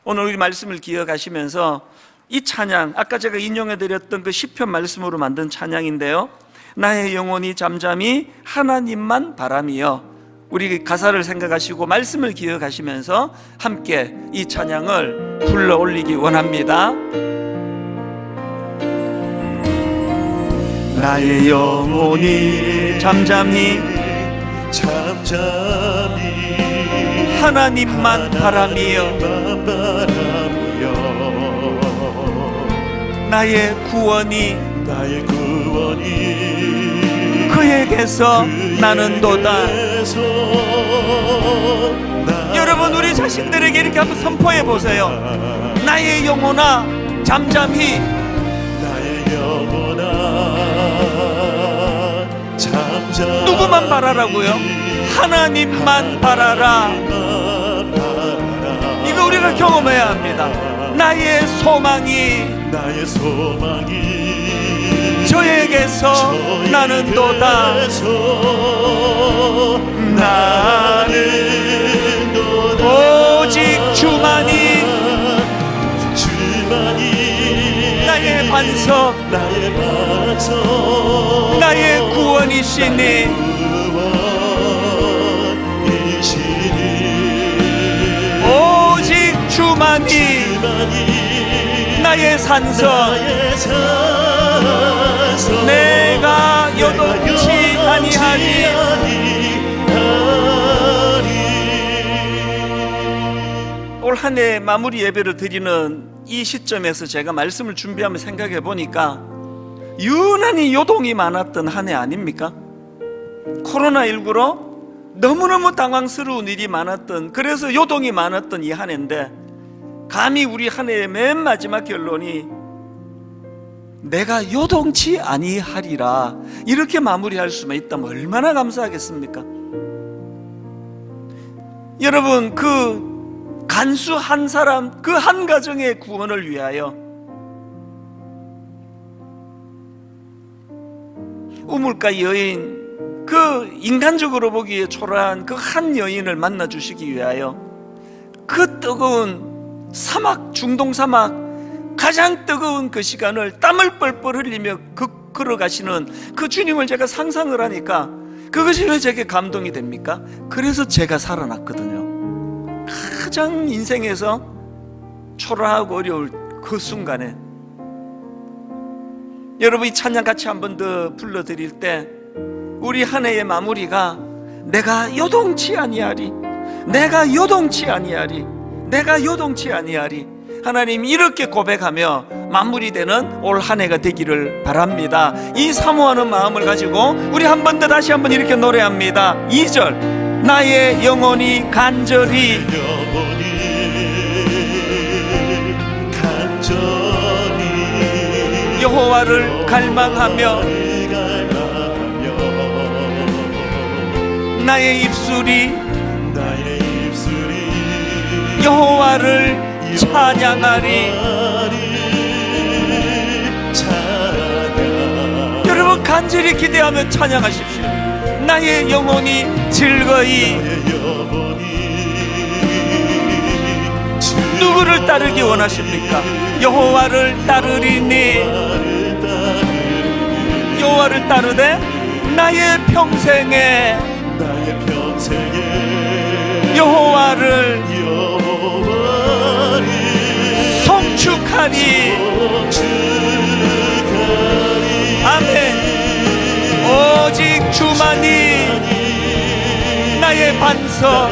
오늘 우리 말씀을 기억하시면서 이 찬양, 아까 제가 인용해드렸던 그 시편 말씀으로 만든 찬양인데요, 나의 영혼이 잠잠히 하나님만 바라며, 우리 가사를 생각하시고 말씀을 기억하시면서 함께 이 찬양을 불러 올리기 원합니다. 나의 영혼이 잠잠히 하나님만 바라며 나의 구원이 그에게서 나는도다. 여러분, 우리 자신들에게 이렇게 한번 선포해 보세요. 나의 영혼아 잠잠히, 누구만 바라라고요? 하나님만 바라라. 이거 우리가 경험해야 합니다. 나의 소망이 저에게서 나는도다. 나는 오직 주만이 나의 반석, 나의 구원이시니 오직 주만이 나의 산성, 내가 요동치 아니하리. 올 한 해 마무리 예배를 드리는 이 시점에서 제가 말씀을 준비하며 생각해 보니까 유난히 요동이 많았던 한 해 아닙니까? 코로나19로 너무너무 당황스러운 일이 많았던, 그래서 요동이 많았던 이 한 해인데, 감히 우리 한 해의 맨 마지막 결론이 내가 요동치 아니하리라, 이렇게 마무리할 수만 있다면 얼마나 감사하겠습니까? 여러분, 그 간수 한 사람, 그 한 가정의 구원을 위하여 우물가 여인, 그 인간적으로 보기에 초라한 그 한 여인을 만나 주시기 위하여 그 뜨거운 사막, 중동 사막, 가장 뜨거운 그 시간을 땀을 뻘뻘 흘리며 걸어가시는 그 주님을 제가 상상을 하니까 그것이 왜 제게 감동이 됩니까? 그래서 제가 살아났거든요. 가장 인생에서 초라하고 어려울 그 순간에 여러분, 이 찬양 같이 한 번 더 불러드릴 때 우리 한 해의 마무리가 내가 요동치 아니하리, 내가 요동치 아니하리, 내가 요동치 아니하리, 하나님 이렇게 고백하며 마무리되는 올 한 해가 되기를 바랍니다. 이 사모하는 마음을 가지고 우리 한 번 더 다시 한 번 이렇게 노래합니다. 2절, 나의 영혼이 간절히 여호와를 갈망하며 나의 입술이 여호와를 찬양하리. 여러분, 간절히 기대하며 찬양하십시오. 나의 영혼이 즐거이 누구를 따르기 원하십니까? 여호와를 따르리니, 여호와를 따르되 나의 평생에 여호와를 송축하리. 아멘. 오직 주만이 나의 반석,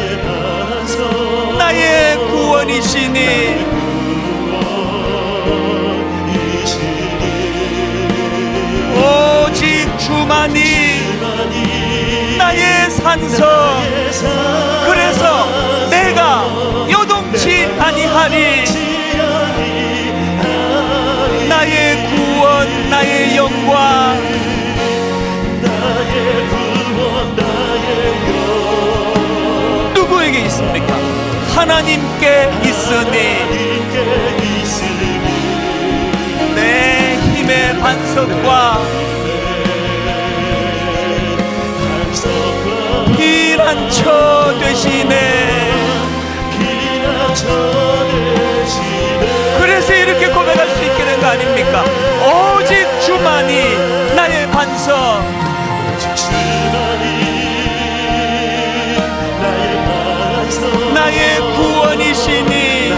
나의 구원이시니 오직 주만이 나의 산성, 그래서 내가 요동치 아니하리. 나의 구원, 나의 영광, 누구에게 있습니까? 하나님께 있으니 내 힘의 반석과 피난처 되시네. 그래서 이렇게 고백할 수 있게 된 거 아닙니까? 오직 주만이 나의 반석, 나의 구원이시니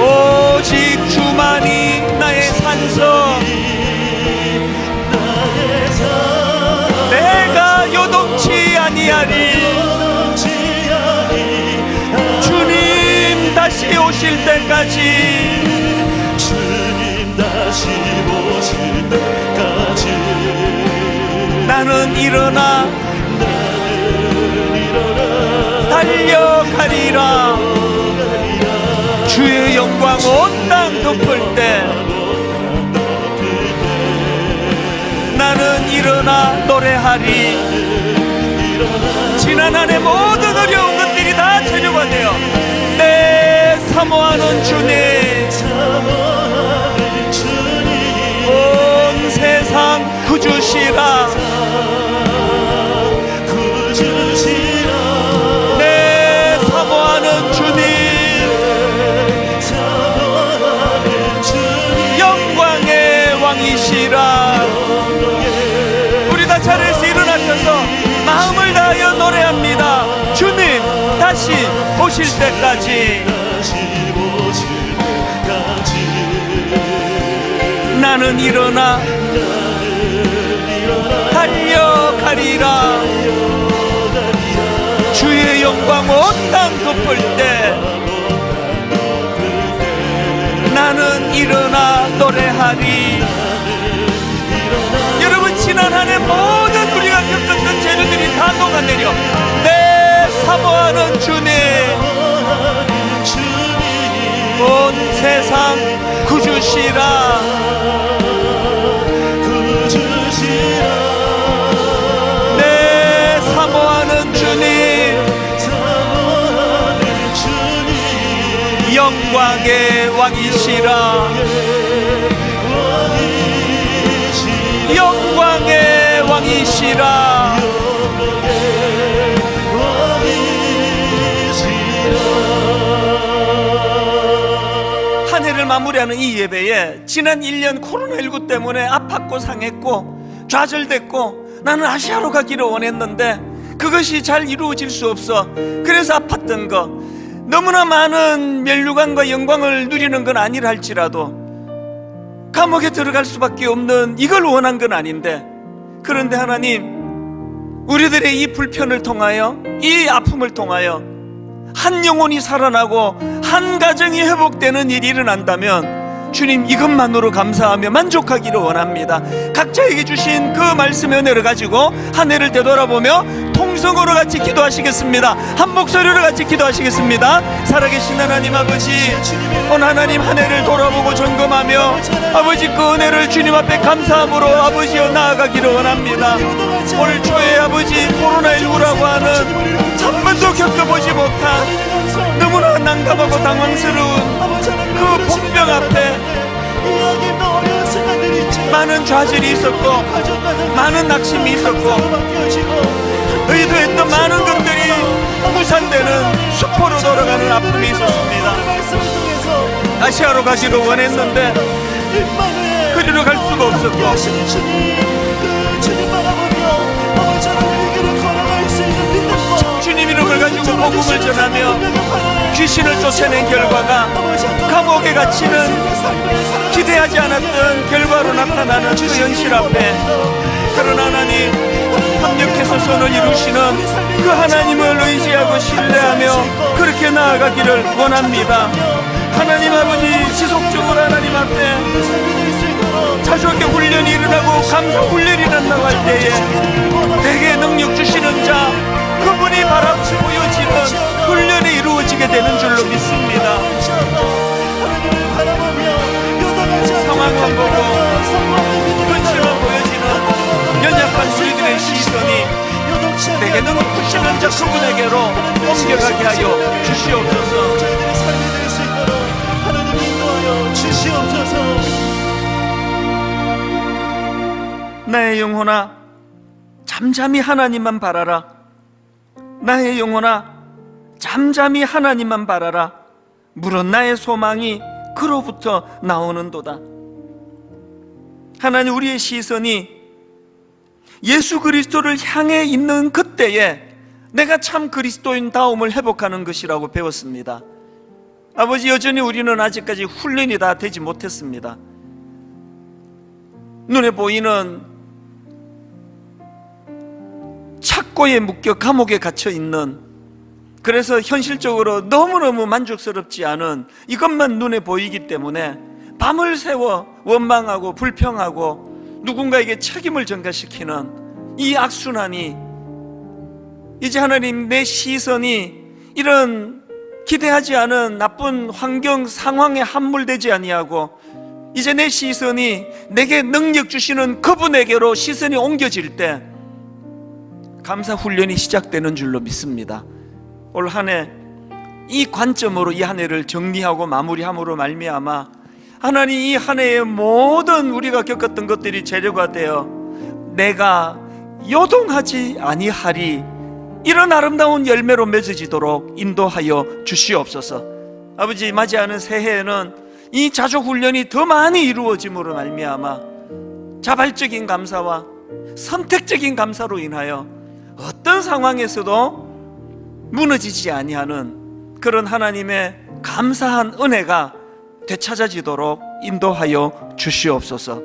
오직 주만이 나의 산성, 내가 요동치 아니하리. 주님 다시 오실 때까지, 나는 일어나 달려가리라. 주의 영광 온 땅 덮을 때 나는 일어나 노래하리. 지난 한 해 모든 어려운 것들이 다 체류가 되어 내 사모하는 주님, 온 세상 구주시라. 내 사모하는 주님, 영광의 왕이시라. 우리 다 차례에서 일어나셔서 마음을 다하여 노래합니다. 주님 다시 오실 때까지 나는 일어나 달려가리라. 주의 영광 온 땅 덮을 때 나는 일어나 노래하리. 여러분, 지난 한 해 모든 우리가 겪었던 재주들이 다 녹아내려 내 사모하는 주님, 온 세상 구주시라. 내 사모하는 주님, 영광의 왕이시라. 영광의 왕이시라. 한 해를 마무리하는 이 예배에 지난 1년 코로나19 때문에 아팠고 상했고 좌절됐고 나는 아시아로 가기를 원했는데 그것이 잘 이루어질 수 없어. 그래서 아팠던 거, 너무나 많은 면류관과 영광을 누리는 건 아니라 할지라도 감옥에 들어갈 수밖에 없는 이걸 원한 건 아닌데, 그런데 하나님, 우리들의 이 불편을 통하여, 이 아픔을 통하여 한 영혼이 살아나고 한 가정이 회복되는 일이 일어난다면 주님, 이것만으로 감사하며 만족하기를 원합니다. 각자에게 주신 그 말씀의 은혜를 가지고 한 해를 되돌아보며 통성으로 같이 기도하시겠습니다. 한 목소리로 같이 기도하시겠습니다. 살아계신 하나님 아버지, 오늘 하나님 한 해를 돌아보고 점검하며 아버지 그 은혜를 주님 앞에 감사함으로 아버지여 나아가기를 원합니다. 올 초에 아버지 코로나19라고 하는 한 번도 겪어보지 못한 너무나 난감하고 당황스러운 그 본병 앞에 많은 좌절이 있었고 많은 낙심이 있었고 의도했던 많은 것들이 무산되는 수포로 돌아가는 아픔이 있었습니다. 아시아로 가기로 원했는데 그리로 갈 수가 없었고 주님 이름을 가지고 복음을 전하며 귀신을 쫓아낸 결과가 감옥에 갇히는 기대하지 않았던 결과로 나타나는 그 현실 앞에, 그러나 하나님 합력해서 선을 이루시는 그 하나님을 의지하고 신뢰하며 그렇게 나아가기를 원합니다. 하나님 아버지, 지속적으로 하나님 앞에 자주하게 훈련이 일어나고 감사 훈련이 나갈 때에 내게 능력 주시는 자, 그분이 보여지는 훈련이 이루어지게 되는 줄로 믿습니다. 상황만 보고 근심만 보여지는 연약한 우리들의 시선이 내게 능력 주시는 자 그분에게로 옮겨가게 하여 주시옵소서. 나의 영혼아 잠잠히 하나님만 바라라. 나의 영혼아 잠잠히 하나님만 바라라. 물은 나의 소망이 그로부터 나오는도다. 하나님, 우리의 시선이 예수 그리스도를 향해 있는 그때에 내가 참 그리스도인다움을 회복하는 것이라고 배웠습니다. 아버지, 여전히 우리는 아직까지 훈련이 다 되지 못했습니다. 눈에 보이는 착고에 묶여 감옥에 갇혀 있는, 그래서 현실적으로 너무너무 만족스럽지 않은 이것만 눈에 보이기 때문에 밤을 새워 원망하고 불평하고 누군가에게 책임을 전가시키는 이 악순환이, 이제 하나님, 내 시선이 이런 기대하지 않은 나쁜 환경 상황에 함몰되지 아니하고 이제 내 시선이 내게 능력 주시는 그분에게로 시선이 옮겨질 때 감사 훈련이 시작되는 줄로 믿습니다. 올 한 해 이 관점으로 이 한 해를 정리하고 마무리함으로 말미암아 하나님, 이 한 해의 모든 우리가 겪었던 것들이 재료가 되어 내가 요동하지 아니하리, 이런 아름다운 열매로 맺어지도록 인도하여 주시옵소서. 아버지, 맞이하는 새해에는 이 자족 훈련이 더 많이 이루어짐으로 말미암아 자발적인 감사와 선택적인 감사로 인하여 어떤 상황에서도 무너지지 아니하는 그런 하나님의 감사한 은혜가 되찾아지도록 인도하여 주시옵소서.